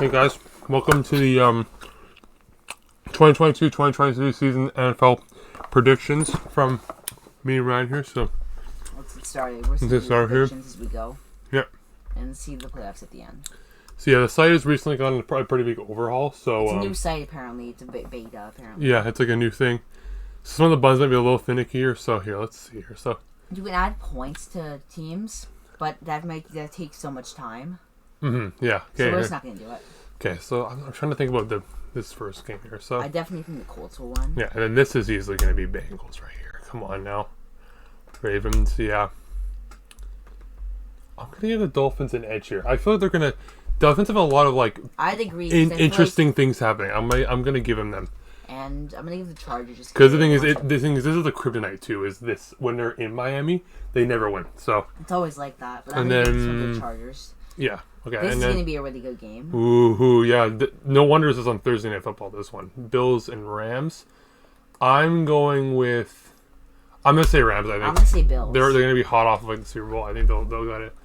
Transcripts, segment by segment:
Hey guys, welcome to the 2022-2023 season NFL predictions from me and Ryan here. So let's get started. We're let's start here as we go. Yep. And see the playoffs at the end. So yeah, the site has recently gone a pretty big overhaul. So it's a new site apparently. It's a beta apparently. Yeah, it's like a new thing. So some of the buttons might be a little finicky here. So here, let's see here. So you can add points to teams, but that takes so much time. Mm-hmm. Yeah. Okay. So we're just not going to do it. Okay. So I'm trying to think about this first game here. So I definitely think the Colts will win. Yeah, and then this is easily going to be Bengals right here. Come on now, Ravens. Yeah. I'm going to give the Dolphins an edge here. I feel like Dolphins have a lot of I'd agree. Interesting things happening. I'm going to give them. And I'm going to give the Chargers just because the thing is this is the kryptonite too. Is this when they're in Miami, they never win. So it's always like that. But I'm going to give the Chargers. Yeah. Okay. This is going to be a really good game. Ooh, yeah. No wonder this is on Thursday Night Football. This one, Bills and Rams. I'm going to say Rams. I think I'm going to say Bills. They're going to be hot off of the Super Bowl. I think they'll get it.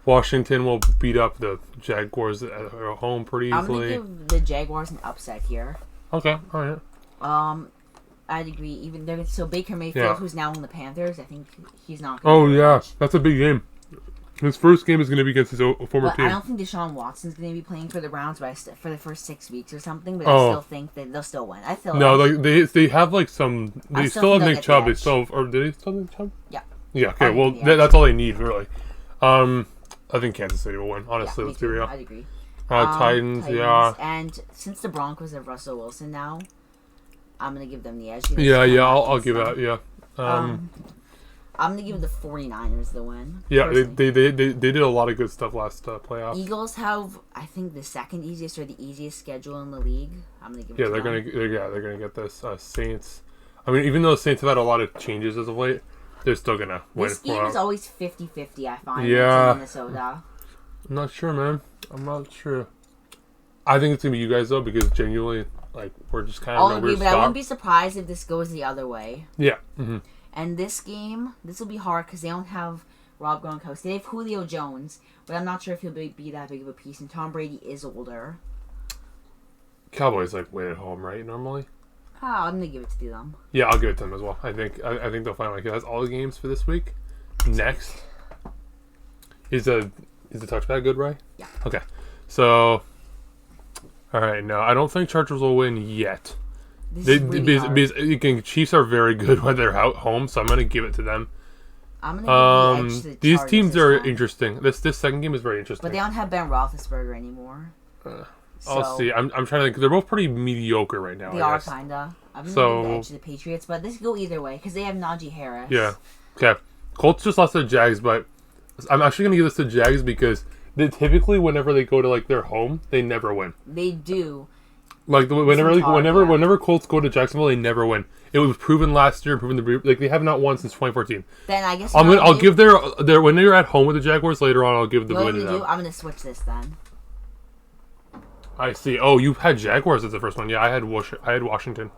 Washington will beat up the Jaguars at home pretty easily. I'm going to give the Jaguars an upset here. Okay, all right. I'd agree. So Baker Mayfield, who's now in the Panthers, I think he's not. Much. That's a big game. His first game is going to be against his former team. I don't think Deshaun Watson's going to be playing for the Browns, for the first 6 weeks or something. But I still think that they'll still win. They have some. They still have Nick Chubb. Did they still have Nick Chubb? Yeah. Yeah. Okay. Well, that's all they need really. I think Kansas City will win. Honestly, let's be real. I'd agree. Titans, yeah. And since the Broncos have Russell Wilson now, I'm going to give them the edge. I'll give that. Yeah. I'm going to give the 49ers the win. Yeah, they did a lot of good stuff last playoff. Eagles have, I think, the second easiest or the easiest schedule in the league. I'm going to give it to they're going to get this. Saints. I mean, even though the Saints have had a lot of changes as of late, they're still going to win. This game is always 50-50, I find, in Minnesota. I'm not sure, man. I'm not sure. I think it's going to be you guys, though, because genuinely, we're just kind of in a weird spot. But I wouldn't be surprised if this goes the other way. Yeah. Mm-hmm. And this will be hard because they don't have Rob Gronkowski. They have Julio Jones, but I'm not sure if he'll be that big of a piece. And Tom Brady is older. Cowboys win at home, right? Normally. I'm gonna give it to them. Yeah, I'll give it to them as well. I think they'll find that's all the games for this week. Next, is the touchback good, right? Yeah. Okay. So, all right. No, I don't think Chargers will win yet. Because Chiefs are very good when they're out home, so I'm gonna give it to them. I'm gonna give the edge to the these Chargers teams are time. Interesting. This second game is very interesting. But they don't have Ben Roethlisberger anymore. I'll see. I'm trying to think. They're both pretty mediocre right now. They are kinda. I'm gonna give the edge to the Patriots, but this could go either way because they have Najee Harris. Yeah. Okay. Colts just lost to the Jags, but I'm actually gonna give this to Jags because they typically, whenever they go to their home, they never win. They do. Whenever Colts go to Jacksonville, they never win. It was proven last year, they have not won since 2014. Then I guess I'll give their when they're at home with the Jaguars later on. I'll give the win to them. I'm gonna switch this then. I see. Oh, you had Jaguars as the first one. Yeah, I had Washington.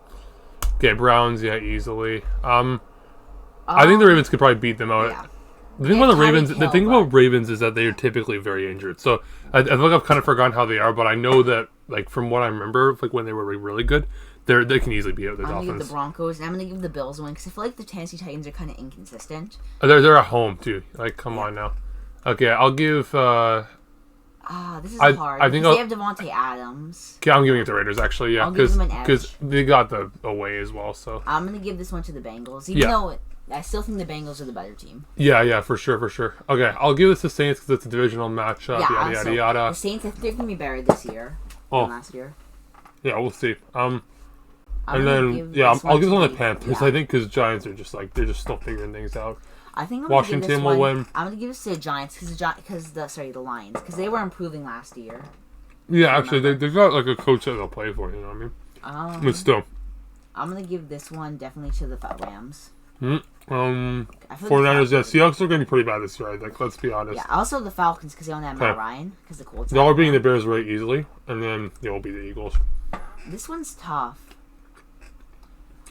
Okay, Browns. Yeah, easily. I think the Ravens could probably beat them out. Yeah. The thing about Ravens is that they are typically very injured. So I feel like I've kind of forgotten how they are, but I know that from what I remember, when they were really good, they can easily beat out the Dolphins. I'm gonna give the Broncos, and I'm gonna give the Bills a win because I feel like the Tennessee Titans are kind of inconsistent. They're at home too. Come on now. Okay, I'll give. This is hard. I think they have Devontae Adams. Okay, I'm giving it to Raiders actually. Yeah, because they got the away as well. So I'm gonna give this one to the Bengals, even though I still think the Bengals are the better team. Yeah, for sure. Okay, I'll give this to Saints because it's a divisional matchup. Yada yada. The Saints, they're gonna be better this year than last year. Yeah, we'll see. I'll give this one to the Panthers. I think because Giants are just they're just still figuring things out. I think Washington will win. I'm gonna give this to the Giants because the Lions because they were improving last year. Yeah, actually, they've got a coach that they'll play for. You know what I mean? But still, I'm gonna give this one definitely to the Rams. 49ers. Yeah, Seahawks are gonna be pretty bad this year. I think. Let's be honest. Yeah. Also the Falcons because they don't have Matt Ryan because the Colts. They'll beating the Bears really easily, and then they will beat the Eagles. This one's tough.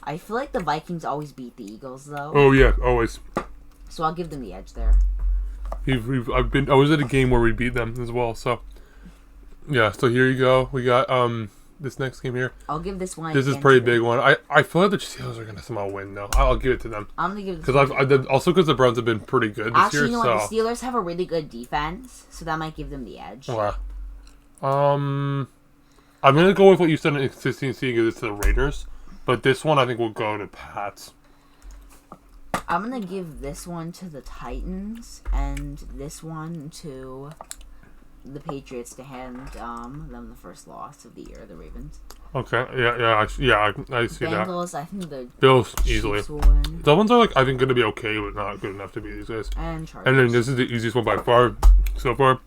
I feel like the Vikings always beat the Eagles though. Oh yeah, always. So I'll give them the edge there. I was at a game where we beat them as well, so Yeah, so here you go. We got this next game here. I'll give this one. This is a pretty big one. I feel like the Steelers are gonna somehow win though. I'll give it to them. I'm gonna give this because also because the Browns have been pretty good this year. You know so what? The Steelers have a really good defense, so that might give them the edge. wow. I'm gonna go with what you said in consistency and give this to the Raiders, but this one I think will go to Pats. I'm gonna give this one to the Titans and this one to the Patriots to hand them the first loss of the year, the Ravens. Okay, I see Bengals, that. I think the Bills Chiefs easily. will win. The ones are like I think going to be okay, but not good enough to beat these guys. And Chargers. And then this is the easiest one by far so far.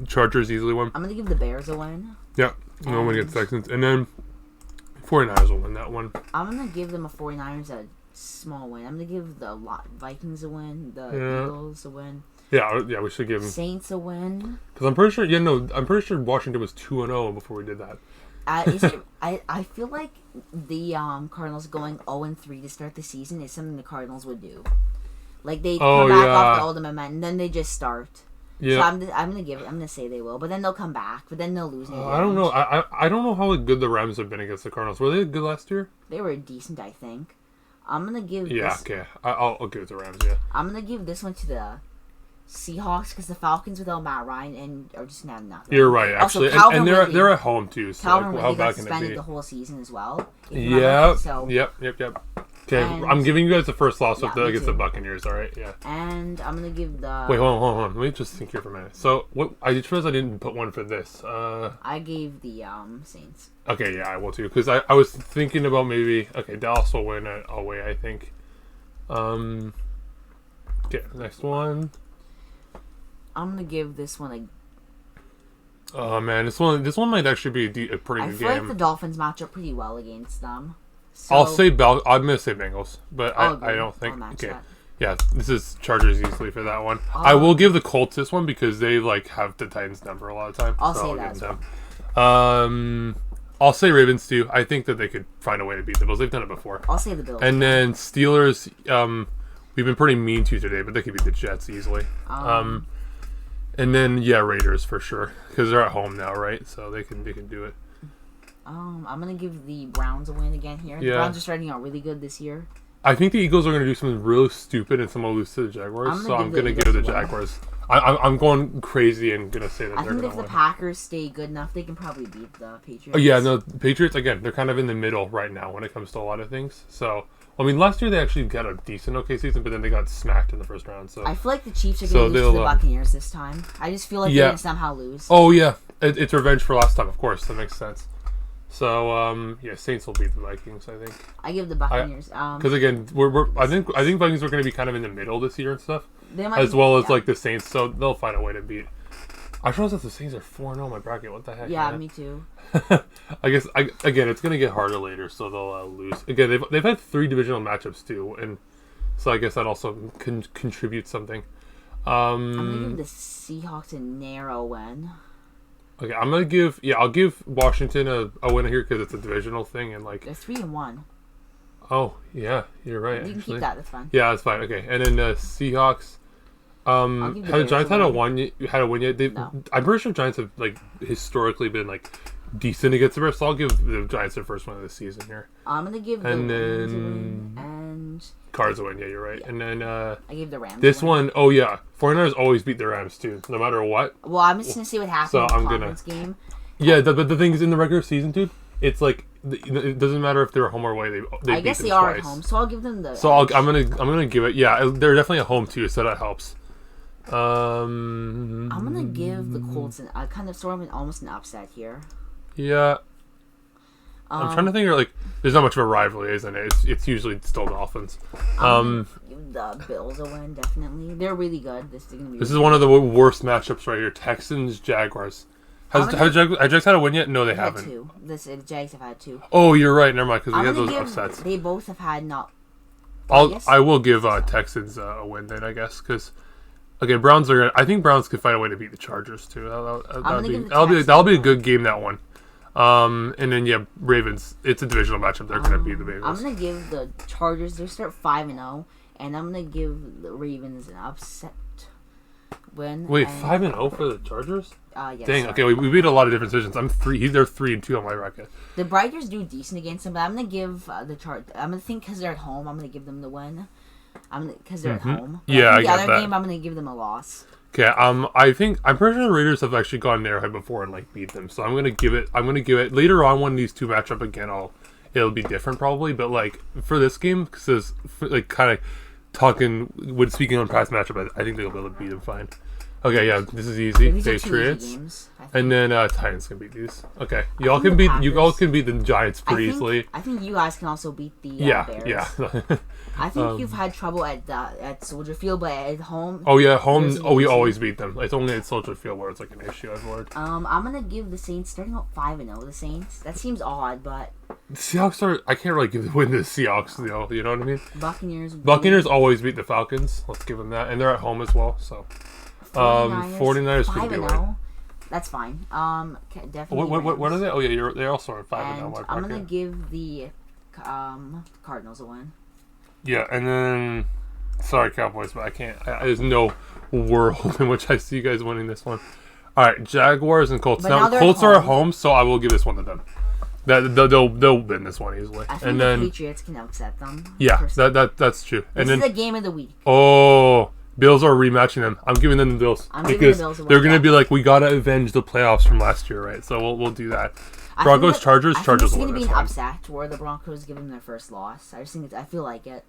Chargers easily win. I'm gonna give the Bears a win. Yeah, no one against Texans, and then 49ers will win that one. I'm gonna give them a 49ers a small win. I'm gonna give the Vikings a win. The Eagles a win. Yeah, we should give them Saints a win. Because I'm pretty sure. Yeah, no, I'm pretty sure Washington was 2-0 before we did that. I feel like the Cardinals going 0-3 to start the season is something the Cardinals would do. Like they come back off the ultimate momentum, and then they just start. Yeah. So I'm gonna say they will, but then they'll come back, but then they'll lose. I don't know. I don't know how good the Rams have been against the Cardinals. Were they good last year? They were decent, I think. I'm gonna give. Yeah. This, okay. I'll give it to the Rams. Yeah. I'm gonna give this one to the Seahawks because the Falcons without Matt Ryan are just gonna have nothing. You're right, actually, also, and they're at home too. So Calvin like, Ridley got can it suspended be? the whole season as well. Yeah. So. Yep. Okay, I'm giving you guys the first loss against the Buccaneers. All right. Yeah. And I'm gonna give the. Wait, hold on. Let me just think here for a minute. So what? I just realized I didn't put one for this. I gave the Saints. Okay, yeah, I will too. Because I was thinking about maybe Dallas will win it away. I think. Okay, next one. I'm gonna give this one a. Oh man, this one might actually be a pretty good game. I feel like the Dolphins match up pretty well against them. So, I'm gonna say Bengals, but I don't think. Okay, that. yeah, this is Chargers easily for that one. I will give the Colts this one because they have the Titans number a lot of times. I'll say that as well. I'll say Ravens too. I think that they could find a way to beat the Bills. They've done it before. I'll say the Bills. And then Steelers. We've been pretty mean to today, but they could beat the Jets easily. And then Raiders for sure because they're at home now, right? So they can do it. I'm gonna give the Browns a win again here. The Browns are starting out really good this year. I think the Eagles are going to do something really stupid and someone will lose to the Jaguars. I'm going to give the Jaguars. I'm going crazy and going to say that they're going to win. I think if the Packers stay good enough, they can probably beat the Patriots. Oh, yeah, no, the Patriots, again, they're kind of in the middle right now when it comes to a lot of things. So, I mean, last year they actually got a decent season, but then they got smacked in the first round. So I feel like the Chiefs are going to lose to the Buccaneers this time. I just feel like they're going to somehow lose. Oh, yeah. It's revenge for last time, of course. That makes sense. So Saints will beat the Vikings. I think. I give the Buccaneers. Because again, I think Vikings are going to be kind of in the middle this year and stuff, as the Saints. So they'll find a way to beat. I realized that the Saints are 4-0 in my bracket. What the heck? Yeah, man? Me too. I guess again, it's going to get harder later, so they'll lose. Again, they've had 3 divisional matchups too, and so I guess that also contributes something. I'm gonna give the Seahawks a narrow win. Okay, I'll give Washington a win here because it's a divisional thing and they're 3-1. Oh yeah, you're right. You can keep that. That's fine. Yeah, that's fine. Okay, and then the Seahawks. Have the Giants had a win yet? No. I'm pretty sure Giants have historically been decent against the rest. So I'll give the Giants their first win of the season here. I'm gonna give the Rams a win and Cards a win. Yeah, you're right. Yeah. And then I gave the Rams. This one, 49ers always beat the Rams too, no matter what. Well, I'm just gonna see what happens in the conference game. Yeah, but the thing is, in the regular season, dude, it's it doesn't matter if they're home or away. I guess they are at home, so I'll give them the. So I'm gonna give it. Yeah, they're definitely at home too, so that helps. I'm gonna give the Colts almost an upset here. Yeah. I'm trying to think there's not much of a rivalry, isn't it? It's usually still Dolphins. Give the Bills a win, definitely. They're really good. This is one of the worst matchups right here. Texans Jaguars. Have Jags had a win yet? No, they haven't. 2. The Jags have had 2. Oh, you're right. Never mind, because we had those upsets. They both have had not. I will give Texans a win then, I guess, because again, Browns are. I think Browns could find a way to beat the Chargers too. That'll be a good game, that one. And then Ravens. It's a divisional matchup. They're gonna beat the Bengals. I'm gonna give the Chargers. They start 5-0, and I'm gonna give the Ravens an upset win. Wait, 5-0 for the Chargers? Yes, Dang. sorry. Okay, we made a lot of different decisions. They're 3-2 on my record. The Brighters do decent against them, but I'm gonna give the chart. I'm gonna think because they're at home. I'm gonna give them the win. Because they're at home. But Yeah, I the get other that. game, I'm gonna give them a loss. Okay. I think I'm pretty sure the Raiders have actually gone Arrowhead before and like beat them. So I'm gonna give it later on when these two match up again. It'll be different probably, but like for this game, because like kind of speaking on past matchup, I think they'll be able to beat them fine. Okay, yeah, this is easy. These are 2 easy Patriots, games, and then Titans can beat these. Okay, you all can beat the Giants pretty easily. I think you guys can also beat the Bears. Yeah. I think you've had trouble at Soldier Field, but at home. Oh yeah, home. Oh, we always beat them. It's only at Soldier Field where it's like an issue. I've learned. I'm gonna give the Saints starting out 5-0. The Saints. That seems odd, but the Seahawks are. I can't really give the win to the Seahawks. You know what I mean? Buccaneers always beat the Falcons. Let's give them that, and they're at home as well. So, 49ers could be right. That's fine. Definitely. What are they? Oh yeah, they're also at 5-0. I'm gonna give the Cardinals a win. Yeah, and then sorry Cowboys, but I can't. There's no world in which I see you guys winning this one. All right, Jaguars and Colts. Now Colts are at home, so I will give this one to them. They'll win this one easily. I think the Patriots can upset them. Yeah, that's true. This is the game of the week. Oh, Bills are rematching them. I'm giving them the Bills because they're gonna be like, we gotta avenge the playoffs from last year, right? So we'll do that. Broncos, Chargers. Chargers will win this one. It's gonna be an upset where the Broncos give them their first loss. I feel like it.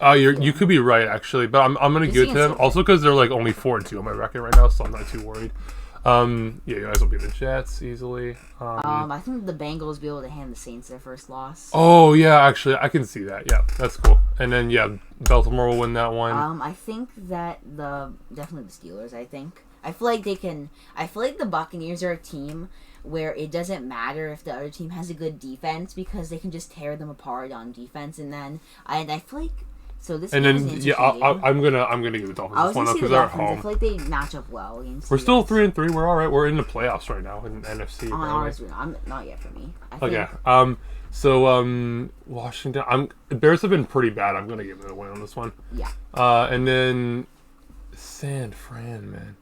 You could be right actually, but I'm gonna give it to them also because they're like only 4-2 on my record right now, so I'm not too worried. You guys will beat the Jets easily. I think the Bengals will be able to hand the Saints their first loss. Oh yeah, actually I can see that. Yeah, that's cool. And then Baltimore will win that one. I think that definitely the Steelers. I feel like they can. I feel like the Buccaneers are a team where it doesn't matter if the other team has a good defense because they can just tear them apart on defense, and I feel like. So this. And then I'm gonna give the Dolphins this one because they're at home. I feel like they match up well against. We're still 3-3. We're all right. We're in the playoffs right now in NFC. I'm not yet for me. Okay. So Washington. Bears have been pretty bad. I'm gonna give them a win on this one. Yeah. And then San Fran, man.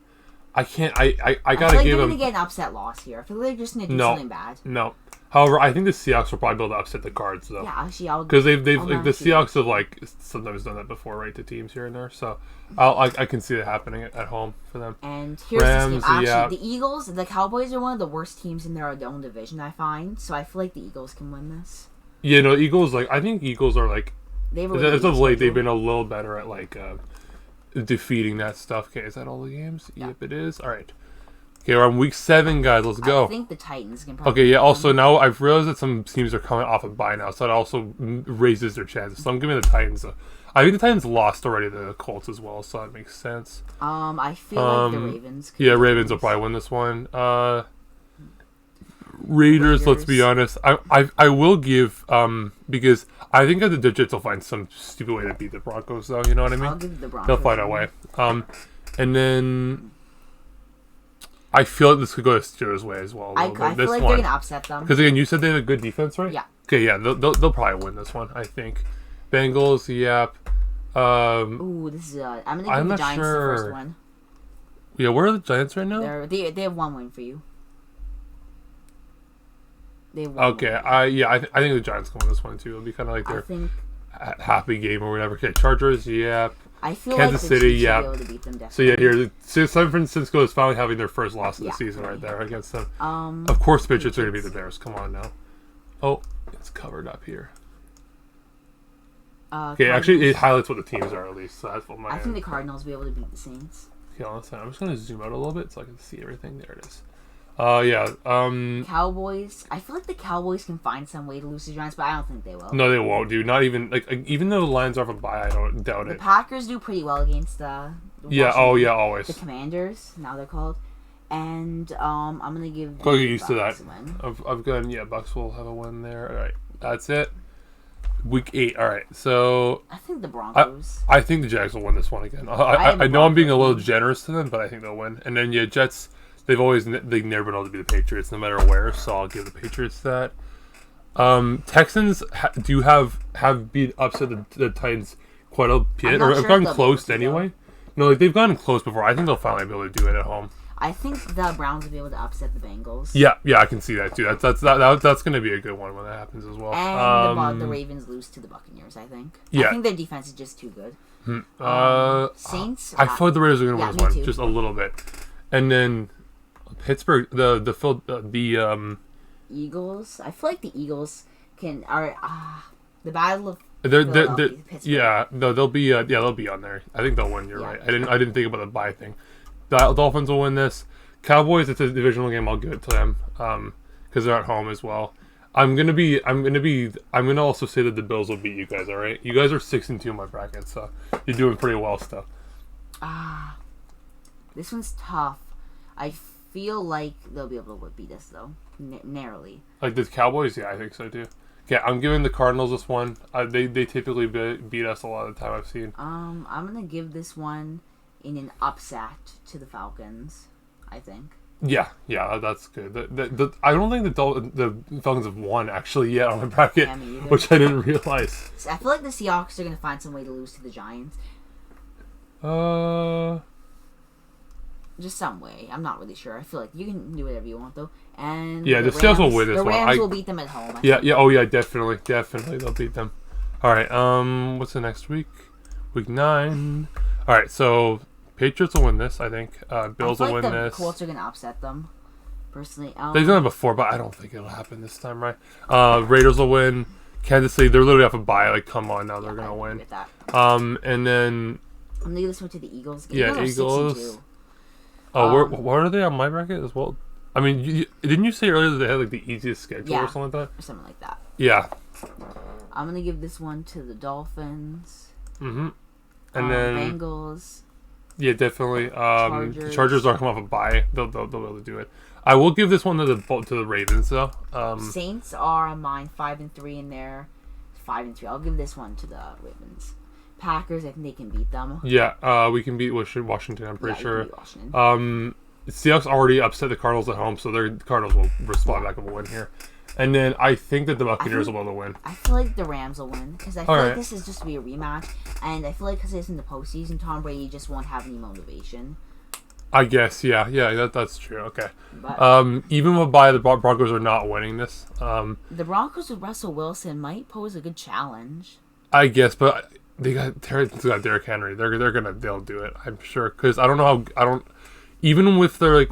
I can't. I gotta give them. They're gonna get an upset loss here. I feel like they're just gonna do something bad. No. However, I think the Seahawks will probably be able to upset the Cards though. Yeah, actually, because they've the Seahawks have like sometimes done that before, right, to teams here and there. So I can see it happening at home for them. And here's Rams, this game. Actually, the Eagles, the Cowboys are one of the worst teams in their own division. I find so. I feel like the Eagles can win this. Yeah, no, Eagles I think Eagles are like. As of late, they've been a little better at like defeating that stuff. Okay, is that all the games? Yeah. Yep, it is. All right. Okay, we're on week 7, guys. Let's go. I think the Titans can probably. Okay, yeah. Also, now I've realized that some teams are coming off a bye now, so that also raises their chances. So I'm giving the Titans. I think the Titans lost already to the Colts as well, so that makes sense. I feel like the Ravens. Ravens will probably win this one. Raiders. Let's be honest. I will give because I think that the Jets will find some stupid way to beat the Broncos, though. You know what I mean? I'll give the Broncos. They'll find a way. And then. I feel like this could go to Steelers' way as well. I feel like they're going to upset them. Because, again, you said they have a good defense, right? Yeah. Okay, yeah, they'll probably win this one, I think. Bengals, yep. Ooh, this is... I'm going to give the Giants the first one. Yeah, where are the Giants right now? They have one win for you. Okay, I think the Giants can win this one, too. It'll be kind of like their happy game or whatever. Okay, Chargers, yep. I feel Kansas like City, yeah. Be able to beat them, so yeah, here, San Francisco is finally having their first loss of the season right there against them. Of course, Patriots are going to beat the Bears. Come on now. Oh, it's covered up here. Okay, actually, it highlights what the teams are at least. So that's what I think the Cardinals will be able to beat the Saints. Okay, listen, I'm just going to zoom out a little bit so I can see everything. There it is. Cowboys. I feel like the Cowboys can find some way to lose the Giants, but I don't think they will. No, they won't, dude. Not even even though the Lions are off a bye, I don't doubt it. The Packers do pretty well against the always. The Commanders, now they're called. And I'm gonna give go get used to that. I've gone Bucks will have a win there. Alright. That's it. Week 8. Alright, so I think the Broncos. I think the Jags will win this one again. I know I'm being a little generous to them, but I think they'll win. And then Jets. They've never been able to be the Patriots, no matter where. So I'll give the Patriots that. Texans have beat upset the Titans quite a bit, or have gotten close anyway. No, they've gotten close before. I think they'll finally be able to do it at home. I think the Browns will be able to upset the Bengals. Yeah, I can see that too. That's going to be a good one when that happens as well. And the Ravens lose to the Buccaneers, I think. Yeah. I think their defense is just too good. Saints. I thought the Raiders were going to win this one, too. just a little bit. And then Pittsburgh, the Eagles. I feel like the Eagles are the battle of yeah, no, they'll be on there. I think they'll win. You're right. I didn't think about the bye thing. The Dolphins will win this. Cowboys, it's a divisional game. I'll give it to them because they're at home as well. I'm gonna also say that the Bills will beat you guys. All right, you guys are 6-2 in my bracket, so you're doing pretty well still. This one's tough. I feel like they'll be able to beat us though, narrowly. Like the Cowboys, yeah, I think so too. Okay, I'm giving the Cardinals this one. They typically beat us a lot of the time I've seen. I'm gonna give this one in an upset to the Falcons, I think. Yeah, that's good. I don't think the Falcons have won actually yet on my bracket, which I didn't realize. I feel like the Seahawks are gonna find some way to lose to the Giants. Just some way. I'm not really sure. I feel like you can do whatever you want though. And yeah, the Seahawks will win this one. The Rams will beat them at home. Oh yeah, definitely they'll beat them. All right. What's the next week? Week 9. All right. So Patriots will win this. I think Bills will win this. The Colts are gonna upset them. Personally, they've done it before, but I don't think it'll happen this time, right? Raiders will win. Kansas City, they're literally off a bye. Like, come on now, they're gonna win. And then I'm gonna give this one to the Eagles. Yeah, Eagles. Oh, what are they on my bracket as well? I mean, didn't you say earlier that they had like the easiest schedule or something like that? Or something like that. Yeah. I'm gonna give this one to the Dolphins. And then Bengals. Yeah, definitely. Chargers are coming off a bye. They'll be able to do it. I will give this one to the Ravens though. Saints are on mine 5-3 in there. 5-3. I'll give this one to the Ravens. Packers, I think they can beat them. Yeah, we can beat Washington. I'm pretty sure. Seahawks already upset the Cardinals at home, so the Cardinals will respond back with a win here. And then I think that the Buccaneers will be able to win. I feel like the Rams will win because I feel like this is just to be a rematch, and I feel like because it's in the postseason, Tom Brady just won't have any motivation. I guess, yeah, that's true. Okay. But, even with the Broncos are not winning this. The Broncos with Russell Wilson might pose a good challenge. I guess, but they got Derrick Henry. They'll do it. I'm sure because I don't know how even with their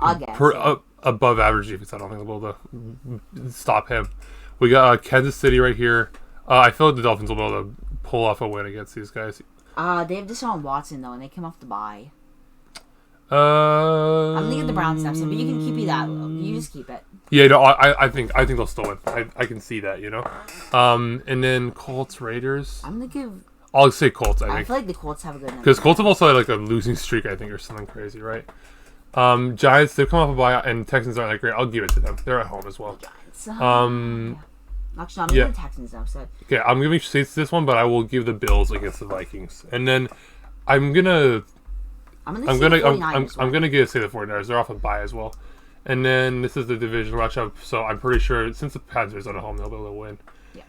above average defense, I don't think they'll be able to stop him. We got Kansas City right here. I feel like the Dolphins will be able to pull off a win against these guys. They have Deshaun Watson though, and they came off the bye. I'm thinking the Browns have some, but you can keep it that low. You just keep it. Yeah, no, I think they'll still win. I can see that, and then Colts Raiders. I'll say Colts. I feel like the Colts have a good number. Because Colts have also had like a losing streak, I think, or something crazy, right? Giants, they've come off a bye, and Texans aren't that great. I'll give it to them. They're at home as well. Giants. Actually, I'm giving the Texans now. So. Okay, I'm giving Saints this one, but I will give the Bills against the Vikings, and then I'm gonna say the 49ers. They're off a bye as well, and then this is the division matchup. So I'm pretty sure since the Panthers are at home, they'll be able to win. Yeah.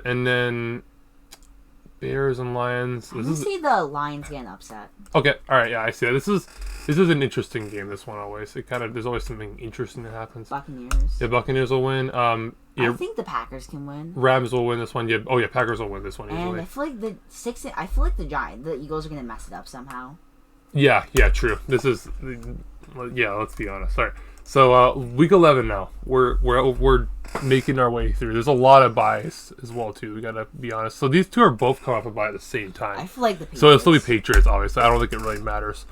And then Bears and Lions. I'm gonna see the Lions getting upset. Okay, all right, yeah, I see that. This is an interesting game. This one always. There's always something interesting that happens. Buccaneers. Yeah, Buccaneers will win. I think the Packers can win. Rams will win this one. Yeah. Oh yeah, Packers will win this one easily. And I feel like the Eagles are gonna mess it up somehow. Yeah, true. This is, let's be honest. All right. So week 11 now. We're making our way through. There's a lot of buys as well too. We gotta be honest. So these two are both coming off a bye at the same time. I feel like the Patriots. So it'll still be Patriots, obviously. I don't think it really matters.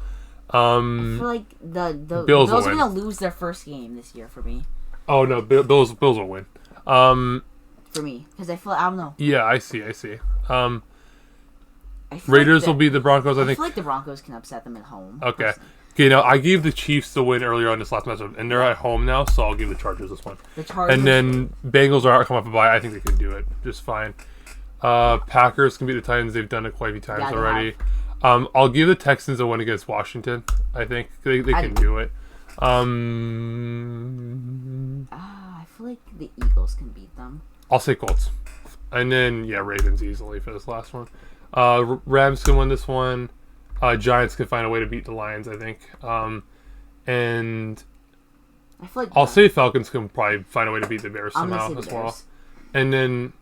I feel like the Bills are gonna lose their first game this year for me. Oh no, Bills will win. For me, because I don't know. Yeah, I see. Raiders will beat the Broncos. I think. I feel like the Broncos can upset them at home. Okay. Personally. Okay, now I gave the Chiefs the win earlier on this last matchup, and they're at home now, so I'll give the Chargers this one. And then Bengals are coming off a bye. I think they can do it just fine. Packers can beat the Titans. They've done it quite a few times already. I'll give the Texans a win against Washington. I think they can do it. I feel like the Eagles can beat them. I'll say Colts. And then, Ravens easily for this last one. Rams can win this one. Giants can find a way to beat the Lions, I think. and I feel like I'll say Falcons can probably find a way to beat the Bears somehow as well. And then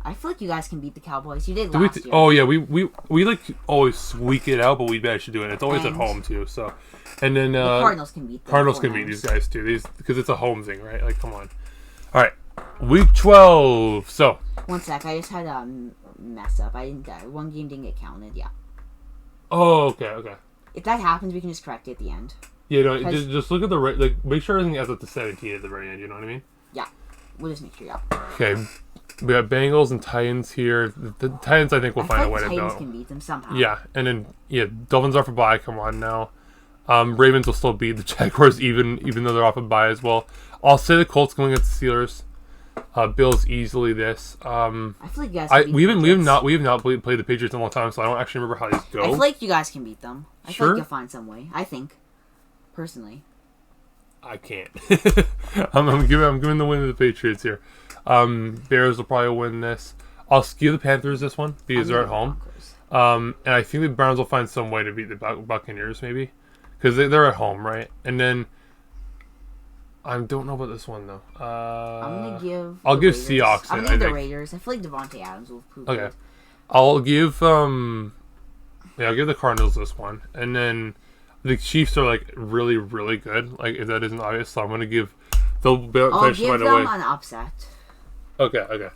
I feel like you guys can beat the Cowboys. You did last year. Oh yeah, we like always squeak it out, but we managed to do it. It's always at home too. So, and then the Cardinals can beat them. Cardinals can beat these guys too. Because it's a home thing, right? Like, come on. All right, week 12. So 1 sec, I just had a mess up. One game didn't get counted. Yeah. Oh, okay. If that happens, we can just correct it at the end. Yeah, no, just look at the like. Make sure everything has up to 17 at the very end. You know what I mean? Yeah, we'll just make sure. Yeah. Okay. We got Bengals and Titans here. The Titans, I think, will find a way to go. Titans can beat them somehow. Yeah, and then Dolphins are off a bye. Come on now. Ravens will still beat the Jaguars, even though they're off a bye as well. I'll say the Colts going against the Steelers. Bills easily this. I feel like you guys. We have not played the Patriots in a long time, so I don't actually remember how these go. I feel like you guys can beat them. I Sure? feel like you'll find some way. I think, personally. I can't. I'm giving the win to the Patriots here. Bears will probably win this. I'll skew the Panthers this one because they're at home. And I think the Browns will find some way to beat the Buccaneers maybe because they're at home, right? And then I don't know about this one though. I'll give Seahawks. I'm gonna give the Raiders. I feel like Devontae Adams will prove it. I'll give I'll give the Cardinals this one, and then the Chiefs are like really really good. Like if that isn't obvious, so I'm gonna give. I'll give them an upset. Okay.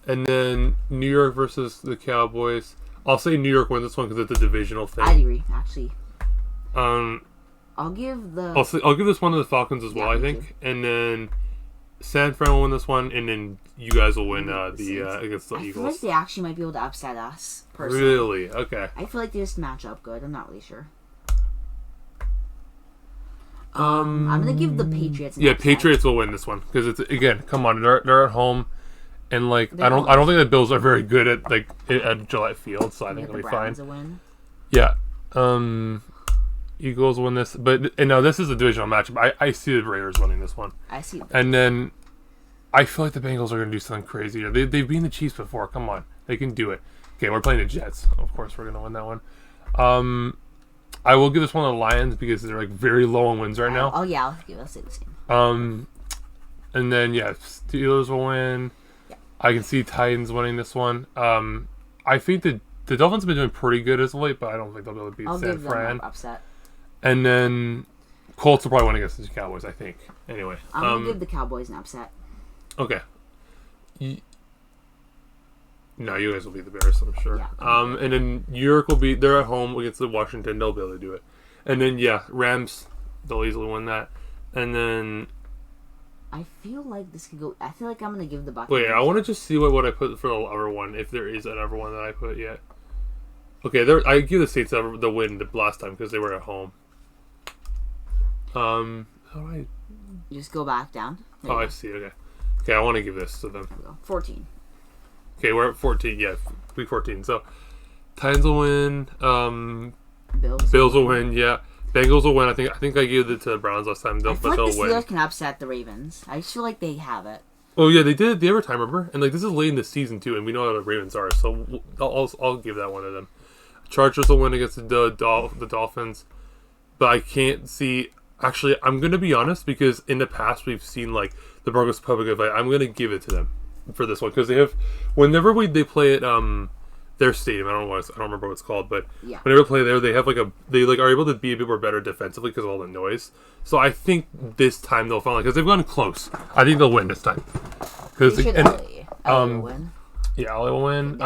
And then New York versus the Cowboys. I'll say New York wins this one because it's a divisional thing. I agree, actually. I'll give this one to the Falcons as well. I think, too. And then San Fran will win this one, and then you guys will win against the Eagles. I feel like they actually might be able to upset us. Personally. Really? Okay. I feel like they just match up good. I'm not really sure. I'm gonna give the Patriots. Patriots will win this one because it's again. Come on, they're at home, and like I don't think the Bills are very good at Gillette Field, so I think they'll be fine. Win. Yeah. Eagles win this, but now this is a divisional matchup. I see the Raiders winning this one. I see. And then I feel like the Bengals are gonna do something crazy here. They've beaten the Chiefs before. Come on, they can do it. Okay, we're playing the Jets. Of course, we're gonna win that one. I will give this one to the Lions because they're like very low on wins right now. Oh yeah, I'll say the same. And then Steelers will win. Yeah. I can see Titans winning this one. I think the Dolphins have been doing pretty good as of late, but I don't think they'll be able to beat San Fran. Upset. And then Colts will probably win against the Cowboys, I think. Anyway, I'm gonna give the Cowboys an upset. Okay. No, you guys will beat the Bears, I'm sure. Yeah, and then New York they're at home against the Washington. They'll be able to do it. And then, Rams, they'll easily win that. And then... I feel like this could go... I feel like I'm going to give the Buccaneers... Wait, I want to just see what I put for the other one, if there is another one that I put yet. Okay, I give the Saints the win the last time because they were at home. How do I... You just go back down. I see, okay. Okay, I want to give this to them. 14. Okay, we're at 14. Yeah, week 14. So, Titans will win. Bills will win. Yeah, Bengals will win. I think I gave it to the Browns last time. I feel like the Steelers can upset the Ravens. I just feel like they have it. Oh yeah, they did the other time. Remember? And like this is late in the season too, and we know how the Ravens are. So I'll give that one to them. Chargers will win against the Dolphins, but I can't see. Actually, I'm gonna be honest because in the past we've seen like the Broncos public fight. I'm gonna give it to them for this one because they have whenever they play at their stadium. I don't remember what it's called, but whenever they play there, they have they are able to be a bit more better defensively because of all the noise. So I think this time they'll finally because they've gone close. I think they'll win this time because LA will win. Yeah, LA will win.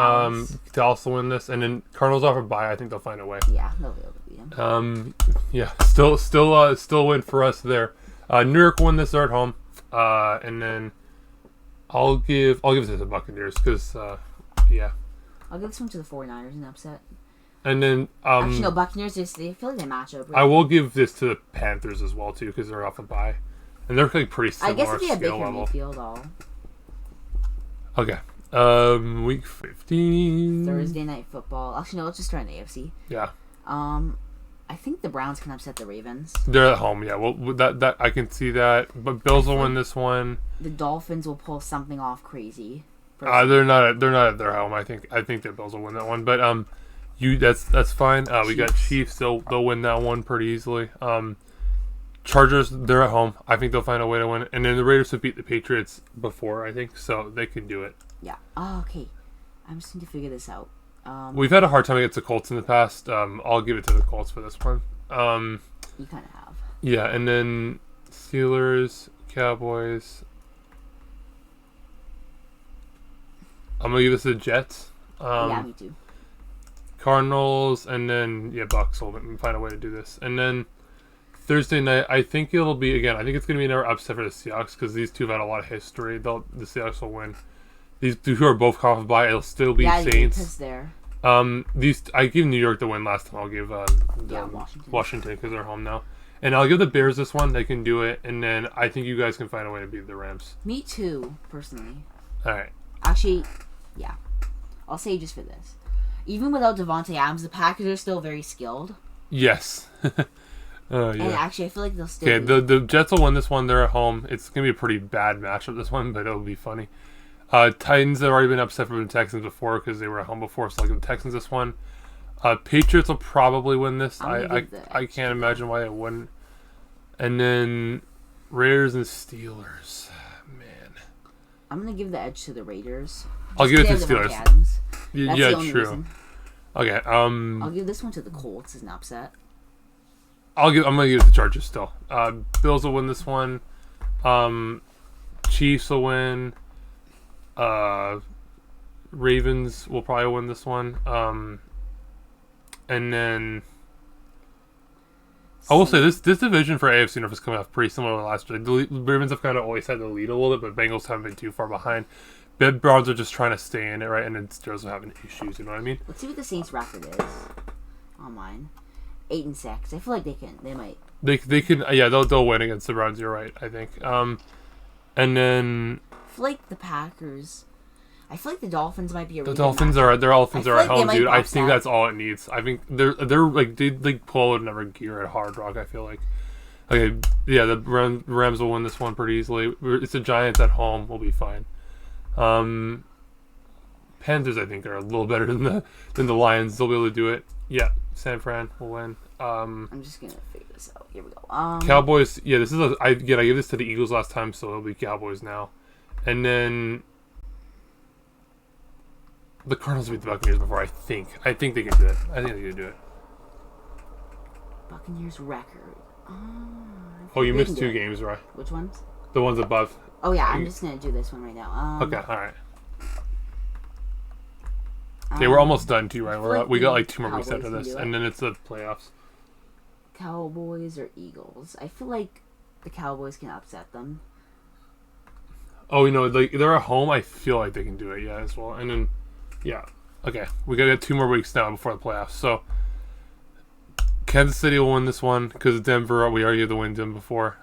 Dallas will win this, and then Cardinals off a bye. I think they'll find a way. Yeah, they'll be able to beat them. Yeah, still win for us there. New York won this. They're at home, and then I'll give it to the Buccaneers because I'll give this one to the 49ers in upset. And then actually no, Buccaneers they feel like they match up. Really. I will give this to the Panthers as well too because they're off a bye, and they're like pretty similar. I guess if they have Baker Mayfield, all. Okay. Week 15. Thursday night football. Actually, no. Let's just try an AFC. Yeah. I think the Browns can upset the Ravens. They're at home. Yeah. Well, that I can see that, but Bills will win this one. The Dolphins will pull something off crazy. They're not at their home. I think the Bills will win that one. But that's fine. We got Chiefs. They'll win that one pretty easily. Chargers, they're at home. I think they'll find a way to win. And then the Raiders have beat the Patriots before, I think, so they can do it. Yeah. Oh, okay. I'm just going to figure this out. We've had a hard time against the Colts in the past. I'll give it to the Colts for this one. You kind of have. Yeah, and then Steelers, Cowboys. I'm going to give this to the Jets. Yeah, me too. Cardinals, and then, Bucks will find a way to do this. And then Thursday night, I think it'll be, again, I think it's going to be another upset for the Seahawks because these two have had a lot of history. The Seahawks will win. These two are both off by. It'll still be Saints. Because they're... I gave New York the win last time. I'll give Washington because they're home now. And I'll give the Bears this one. They can do it. And then I think you guys can find a way to beat the Rams. Me too, personally. All right. Actually, yeah. I'll say just for this. Even without Devontae Adams, the Packers are still very skilled. Yes. Yeah. And actually, I feel like they'll still Okay, the Jets will win this one. They're at home. It's going to be a pretty bad matchup, this one, but it'll be funny. Titans have already been upset from the Texans before because they were at home before, so I'll give the Texans this one. Patriots will probably win this. I can't imagine why they wouldn't. And then Raiders and Steelers. Man. I'm going to give the edge to the Raiders. I'll give it to the Steelers. That's yeah, the only true. reason. Okay. I'll give this one to the Colts as an upset. I'm gonna give it to the Chargers still. Bills will win this one. Chiefs will win. Ravens will probably win this one. And then I will say this division for AFC North is coming off pretty similar to last year. The Ravens have kind of always had the lead a little bit, but Bengals haven't been too far behind. The Browns are just trying to stay in it, right? And then Steelers are having issues. You know what I mean? Let's see what the Saints' record is on mine. 8-6. I feel like they might. They can. Yeah, they'll win against the Browns. You're right. I think. And then I feel like the Packers. I feel like the Dolphins might be a. The Dolphins are at home, dude. I think that's all it needs. I think they're like they pull out another gear at Hard Rock. I feel like. Okay, yeah, the Rams will win this one pretty easily. It's the Giants at home. We'll be fine. Panthers, I think, are a little better than the Lions. They'll be able to do it. Yeah, San Fran will win. I'm just gonna figure this out. Here we go. Cowboys. Yeah, this is I gave this to the Eagles last time, so it'll be Cowboys now. And then the Cardinals beat the Buccaneers before. I think they can do it. I think they can do it. Buccaneers record. Oh, you missed two games, right? Which ones? The ones above. Oh yeah, I'm just gonna do this one right now. Okay, all right. Okay, we're almost done too, right? We got like 2 more weeks after this, and then it's the playoffs. Cowboys or Eagles? I feel like the Cowboys can upset them. Oh, like they're at home. I feel like they can do it, as well. And then, okay, we got 2 more weeks now before the playoffs. So, Kansas City will win this one because Denver. We already had the win them before.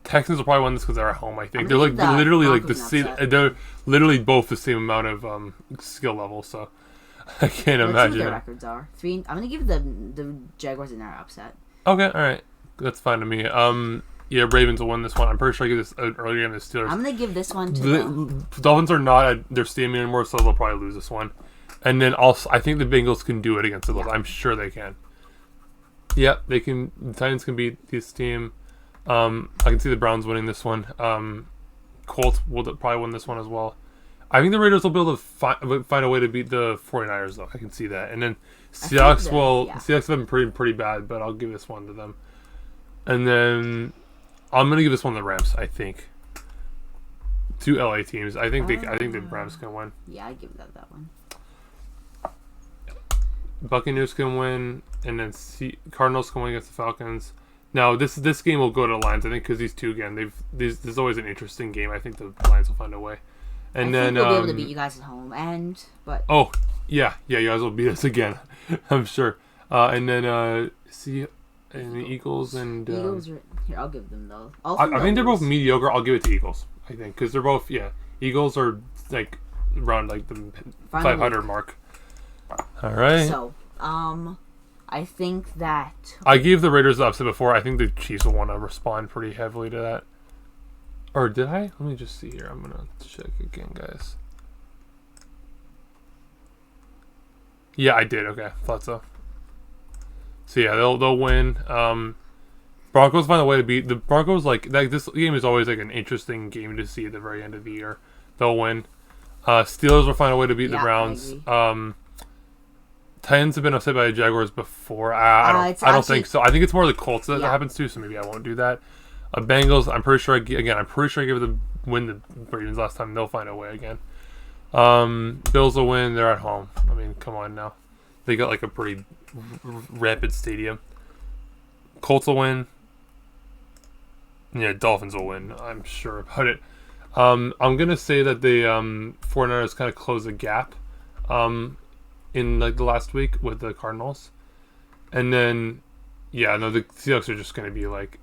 Texans will probably win this because they're at home. I think they're like literally like the same. They're literally both the same amount of skill level. So I can't imagine. Let's see what their records are. 3. I'm gonna give the Jaguars another upset. Okay, all right, that's fine to me. Yeah, Ravens will win this one. I'm pretty sure I gave this earlier in the Steelers. I'm gonna give this one to the Dolphins are not at their stadium anymore, so they'll probably lose this one. And then also, I think the Bengals can do it against the Bills. I'm sure they can. Yep, they can. The Titans can beat this team. I can see the Browns winning this one. Colts will probably win this one as well. I think the Raiders will be able to find a way to beat the 49ers, though. I can see that. And then Seahawks Seahawks have been pretty bad, but I'll give this one to them. And then I'm gonna give this one to the Rams. I think 2 LA teams. I think the Rams can win. Yeah, I give that one. Buccaneers can win, and then Cardinals can win against the Falcons. Now, this game will go to the Lions, I think, because these two, again, this is always an interesting game. I think the Lions will find a way. And then they'll be able to beat you guys at home, but... Oh, yeah, you guys will beat us again, I'm sure. And then, and the Eagles and... Eagles are... Here, I'll give them those. I think they're both mediocre. I'll give it to Eagles, I think, because they're both, Eagles are, like, around, like, the 500 mark. All right. So, I think that... I gave the Raiders the upset before. I think the Chiefs will want to respond pretty heavily to that. Or did I? Let me just see here. I'm going to check again, guys. Yeah, I did. Okay, thought so. So yeah, they'll win. Broncos find a way to beat the Broncos. Like this game is always like an interesting game to see at the very end of the year. They'll win. Steelers will find a way to beat the Browns. Titans have been upset by the Jaguars before. I don't think so. I think it's more the Colts that happens to. So maybe I won't do that. Bengals. I'm pretty sure. I gave the win the Ravens last time. They'll find a way again. Bills will win. They're at home. I mean, come on now. They got like a pretty rapid stadium. Colts will win. Yeah, Dolphins will win. I'm sure about it. I'm gonna say that the 49ers kind of closed the gap in like the last week with the Cardinals, and then the Seahawks are just gonna be like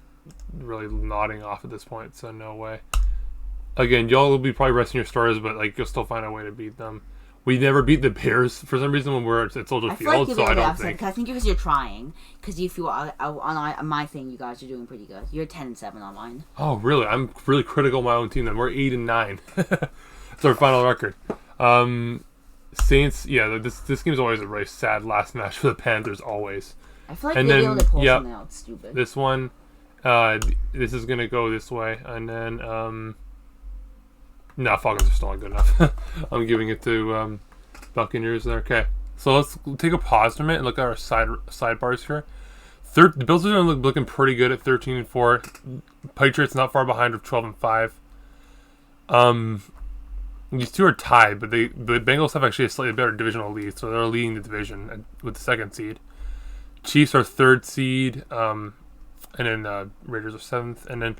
really nodding off at this point. So no way. Again, y'all will be probably resting your starters, but like you'll still find a way to beat them. We never beat the Bears for some reason when we're at Soldier Field, so I don't think. I think because you're trying. Because if you on my thing, you guys are doing pretty good. You're 10-7 on mine. Oh, really? I'm really critical of my own team. Then we're 8-9. That's our final record. Saints. Yeah, this game's always a really sad last match for the Panthers. Always. I feel like they'll be able to pull something out stupid. This one, this is gonna go this way, and then no, Falcons are still not good enough. I'm giving it to Buccaneers there. Okay, so let's take a pause for a minute and look at our sidebars here. The Bills are looking pretty good at 13-4. Patriots not far behind with 12-5. These two are tied, but the Bengals have actually a slightly better divisional lead, so they're leading the division with the 2nd seed. Chiefs are 3rd seed, and then Raiders are 7th, and then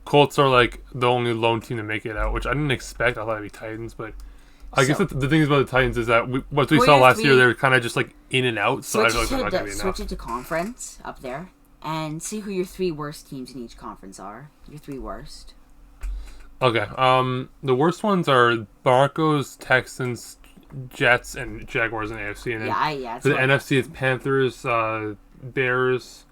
Colts are like the only lone team to make it out, which I didn't expect. I thought it'd be Titans, but I guess the thing about the Titans is that what we saw last year, they're kind of just like in and out. So I feel like they're not going to be enough. Switch it to conference up there and see who your 3 worst teams in each conference are. Your 3 worst. Okay. The worst ones are Broncos, Texans, Jets, and Jaguars in the AFC. And then for the NFC, it's Panthers, Bears,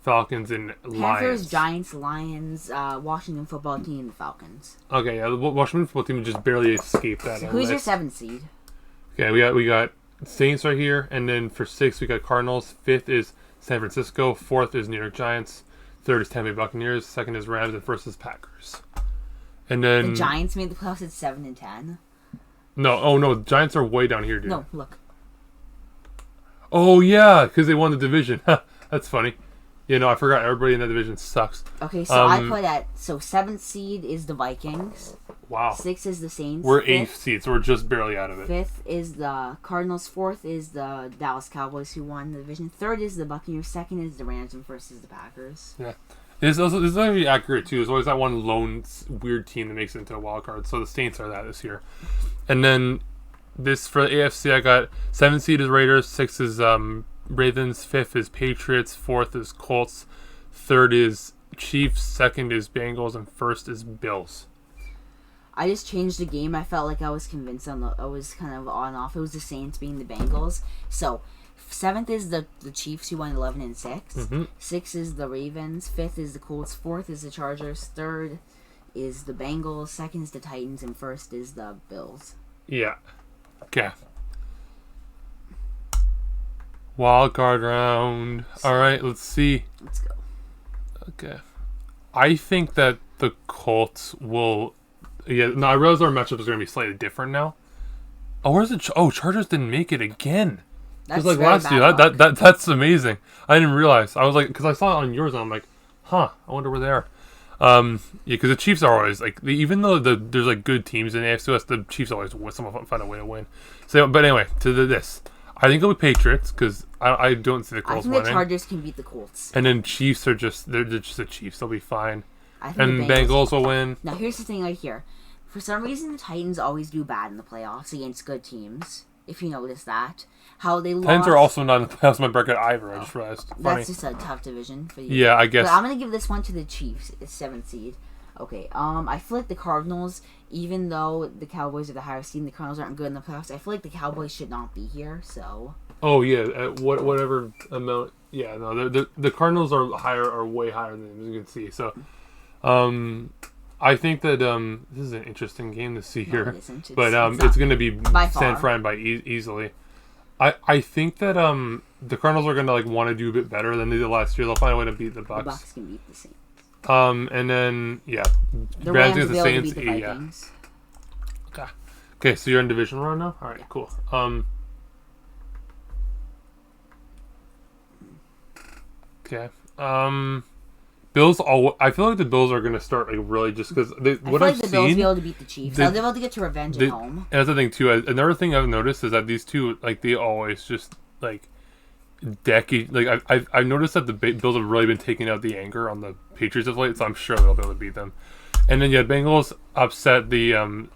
Falcons, and Lions. Panthers, Giants, Lions, Washington football team, and the Falcons. Okay, yeah, the Washington football team just barely escaped that. So who's your 7th seed? Okay, we got Saints right here, and then for 6th we got Cardinals. 5th is San Francisco. 4th is New York Giants. 3rd is Tampa Bay Buccaneers. 2nd is Rams, and 1st is Packers. And then the Giants made the playoffs at 7-10. No, the Giants are way down here, dude. No, look. Oh yeah, because they won the division. That's funny. Yeah, no, I forgot. Everybody in that division sucks. Okay, so I put at 7th seed is the Vikings. Wow. 6th is the Saints. We're 8th seed, so we're just barely out of it. 5th is the Cardinals. 4th is the Dallas Cowboys, who won the division. 3rd is the Buccaneers. 2nd is the Rams, and 1st is the Packers. Yeah, this is actually accurate too. There's always that one lone weird team that makes it into a wild card. So the Saints are that this year, and then this for the AFC, I got 7th seed is Raiders. 6th is Ravens. 5th is Patriots. 4th is Colts. 3rd is Chiefs. 2nd is Bengals, and 1st is Bills. I just changed the game. I felt like I was convinced I was kind of on and off. It was the Saints being the Bengals. So 7th is the Chiefs, who won 11-6. Mm-hmm. 6th is the Ravens. 5th is the Colts. 4th is the Chargers. 3rd is the Bengals. 2nd is the Titans, and 1st is the Bills. Yeah. Okay. Wild card round. All right, let's see. Let's go. Okay. I think that the Colts will. Yeah, no, I realize our matchup is going to be slightly different now. Oh, where's it? Chargers didn't make it again. That's like last year. That's amazing. I didn't realize. I was like, because I saw it on yours, and I'm like, huh. I wonder where they are. Yeah, because the Chiefs are always like, even though there's like good teams in the AFC West, the Chiefs always find a way to win. So, but anyway, to this, I think it'll be Patriots because I don't see the Colts winning. I think the Chargers can beat the Colts. And then Chiefs are just they're just the Chiefs. They'll be fine. And the Bengals will win. Now here's the thing right here. For some reason, the Titans always do bad in the playoffs against good teams. If you notice that, how they lost. Titans are also not in the playoffs. My bracket either. I just realized. Funny. That's just a tough division for you. Yeah, I guess. But I'm gonna give this one to the Chiefs. It's 7th seed. Okay. I feel like the Cardinals, even though the Cowboys are the higher seed, and the Cardinals aren't good in the playoffs. I feel like the Cowboys should not be here. So. Oh yeah, at whatever amount. Yeah, no, the Cardinals are way higher than them, as you can see. So, I think that this is an interesting game to see here, but it's going to be San Fran by easily. I think that the Cardinals are gonna like want to do a bit better than they did last year. They'll find a way to beat the Bucs. The Bucs can beat the Saints. And then the Rams will be able to beat the Vikings. Yeah. Okay, so you're in division round now. All right, cool. Okay. Bills. I feel like the Bills are gonna start like really just because I feel like the Bills will be able to beat the Chiefs. They'll be able to get to revenge at home. And that's the thing too. Another thing I've noticed is that these two like they always just like decade. Like I've noticed that the Bills have really been taking out the anger on the Patriots of late, so I'm sure they'll be able to beat them. And then Bengals upset the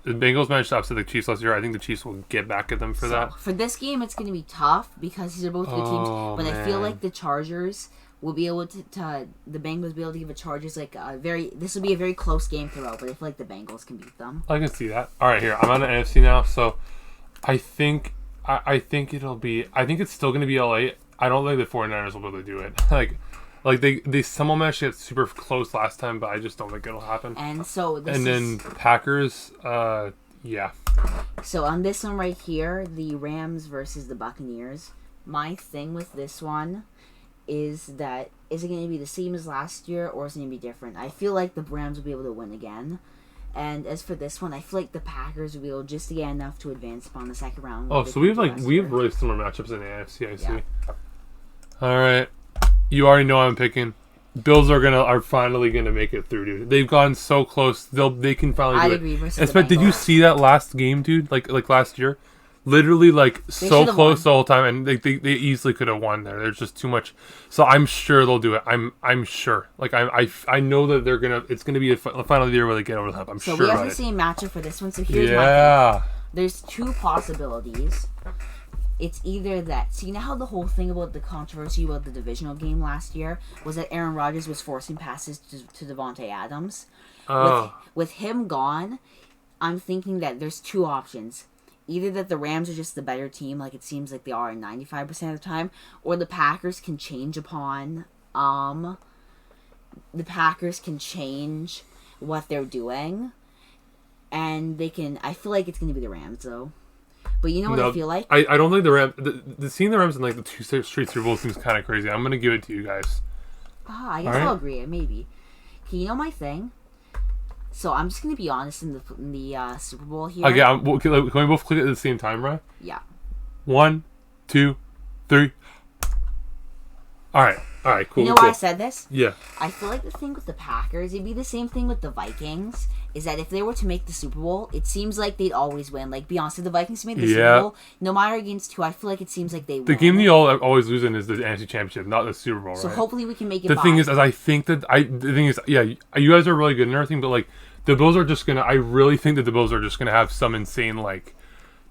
Bengals managed to upset the Chiefs last year. I think the Chiefs will get back at them for that. For this game, it's going to be tough because these are both good teams. But I feel like the Chargers will be able to the Bengals will be able to give the Chargers like this will be a very close game throughout. But I feel like the Bengals can beat them. I can see that. All right, here I'm on the NFC now, so I think it'll be. I think it's still going to be LA. I don't think the 49ers will be able to do it. Like they someone managed to get super close last time, but I just don't think it'll happen. And so then Packers, yeah. So on this one right here, the Rams versus the Buccaneers. My thing with this one is that is it going to be the same as last year or is it going to be different? I feel like the Rams will be able to win again. And as for this one, I feel like the Packers will be able just to get enough to advance upon the second round. Oh, so we have really similar matchups in the AFC. I see. All right. You already know I'm picking. Bills are finally gonna make it through, dude. They've gone so close. They can finally do it. Agree versus the Bengals. Did you see that last game, dude? Like last year, literally so close the whole time, and they easily could have won there. There's just too much. So I'm sure they'll do it. I'm sure. Like I know that they're gonna. It's gonna be a final year where they get over the hump. I'm sure. So we have the same matchup for this one. So here's my thing. There's two possibilities. It's either that. So you know how the whole thing about the controversy about the divisional game last year was that Aaron Rodgers was forcing passes to Devontae Adams. Oh. With him gone, I'm thinking that there's two options. Either that the Rams are just the better team, like it seems like they are 95% of the time, or the Packers can change upon. The Packers can change what they're doing, and they can. I feel like it's going to be the Rams though. But you know what I feel like? I don't think the Rams... seeing the Rams in like the two straight Super Bowls seems kind of crazy. I'm going to give it to you guys. I guess I'll agree. Maybe. Okay, you know my thing? So I'm just going to be honest in the Super Bowl here. Okay, can we both click at the same time, right? Yeah. 1, 2, 3. All right, cool. You know why I said this? Yeah. I feel like the thing with the Packers, it'd be the same thing with the Vikings, is that if they were to make the Super Bowl, it seems like they'd always win. Like, be honest, if the Vikings made the Super Bowl, no matter against who, I feel like it seems like they win. The game they always lose in is the NFC Championship, not the Super Bowl, right? So hopefully we can make it The thing is, you guys are really good and everything, but, like, the Bills are just gonna, I really think that the Bills are just gonna have some insane, like,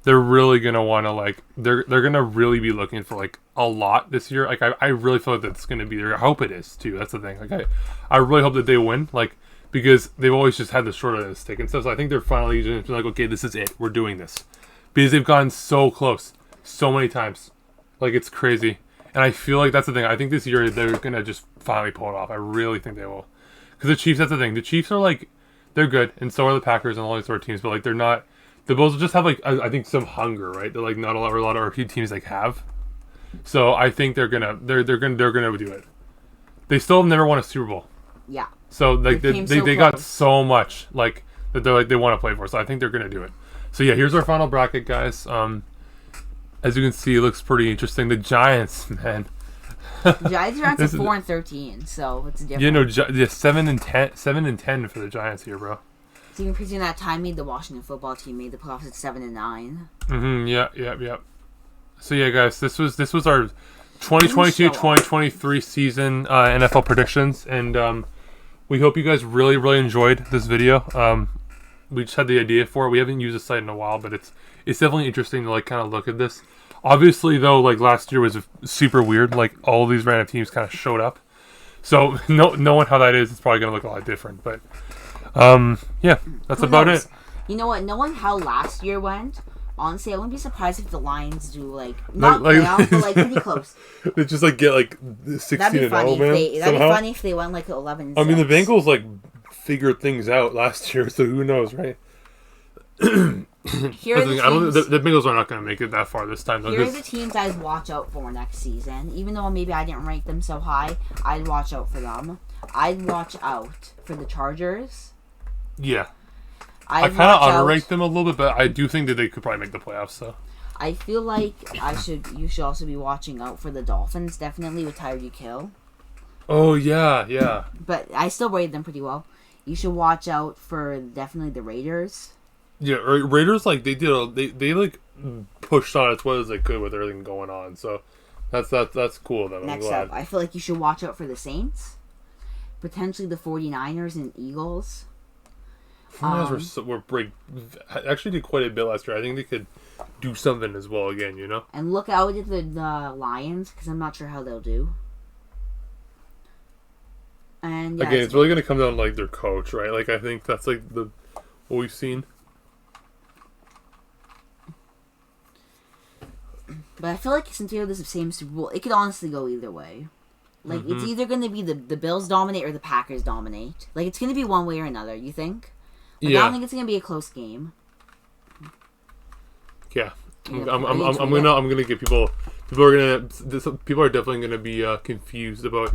they're really gonna want to like they're gonna really be looking for like a lot this year. Like I really feel like that's gonna be there. I hope it is too. That's the thing. Like I really hope that they win. Like because they've always just had the short end of the stick and stuff. So I think they're finally just like, okay, this is it. We're doing this because they've gone so close so many times. Like it's crazy. And I feel like that's the thing. I think this year they're gonna just finally pull it off. I really think they will. Because the Chiefs, that's the thing. The Chiefs are like they're good, and so are the Packers and all these sort of teams. But like they're not. The Bills just have like I think some hunger, right? They're like not a lot of RP teams like have. So I think they're gonna do it. They still have never won a Super Bowl. Yeah. So like they got so much like that they're like they want to play for. So I think they're gonna do it. So yeah, here's our final bracket, guys. As you can see, it looks pretty interesting. The Giants, man. The Giants are ranked at 4-13, so it's different. You know, 7-10 for the Giants here, bro. Even preseason that time made the Washington football team made the playoffs at 7-9. Yeah. So yeah, guys, this was our 2022-2023 season NFL predictions, and we hope you guys really enjoyed this video. We just had the idea for it. We haven't used the site in a while, but it's definitely interesting to like kind of look at this. Obviously, though, like last year was super weird. Like all of these random teams kind of showed up. So knowing how that is, it's probably gonna look a lot different, but. Yeah, that's about it. You know what? Knowing how last year went, honestly, I wouldn't be surprised if the Lions do not playoff, but pretty close. They just get 16-0, man. That'd be funny if they won 11-6. I mean, the Bengals figured things out last year, so who knows, right? Here are the teams. The Bengals are not going to make it that far this time. Though, here are the teams I'd watch out for next season. Even though maybe I didn't rank them so high, I'd watch out for them. I'd watch out for the Chargers. Yeah. I kind of underrate them a little bit, but I do think that they could probably make the playoffs. So I feel like you should also be watching out for the Dolphins, definitely with Tyreek Hill. Oh yeah. But I still rated them pretty well. You should watch out for definitely the Raiders. Yeah, Raiders like they like pushed on as well as they could with everything going on. So that's cool. Then Next up, I feel like you should watch out for the Saints, potentially the 49ers and Eagles. 49ers were actually did quite a bit last year. I think they could do something as well again. You know. And look out at the Lions because I'm not sure how they'll do. And again, it's really going to come down to like their coach, right? Like I think that's like what we've seen. But I feel like since we have this same Super Bowl, it could honestly go either way. Like it's either going to be the Bills dominate or the Packers dominate. Like it's going to be one way or another. You think? Like, I don't think it's going to be a close game. Yeah, I'm gonna get people. People are definitely gonna be confused about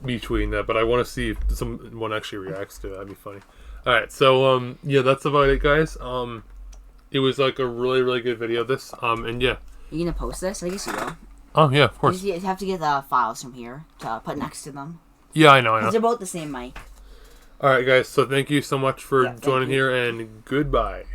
between that, but I want to see if someone actually reacts to it. That'd be funny. All right, so yeah, that's about it, guys. It was like a really really good video. This and yeah. You gonna post this? I guess you will. Oh yeah, of course. You have to get the files from here to put next to them. Yeah, I know. Because they're both the same mic. All right, guys. So thank you so much for joining here, and goodbye.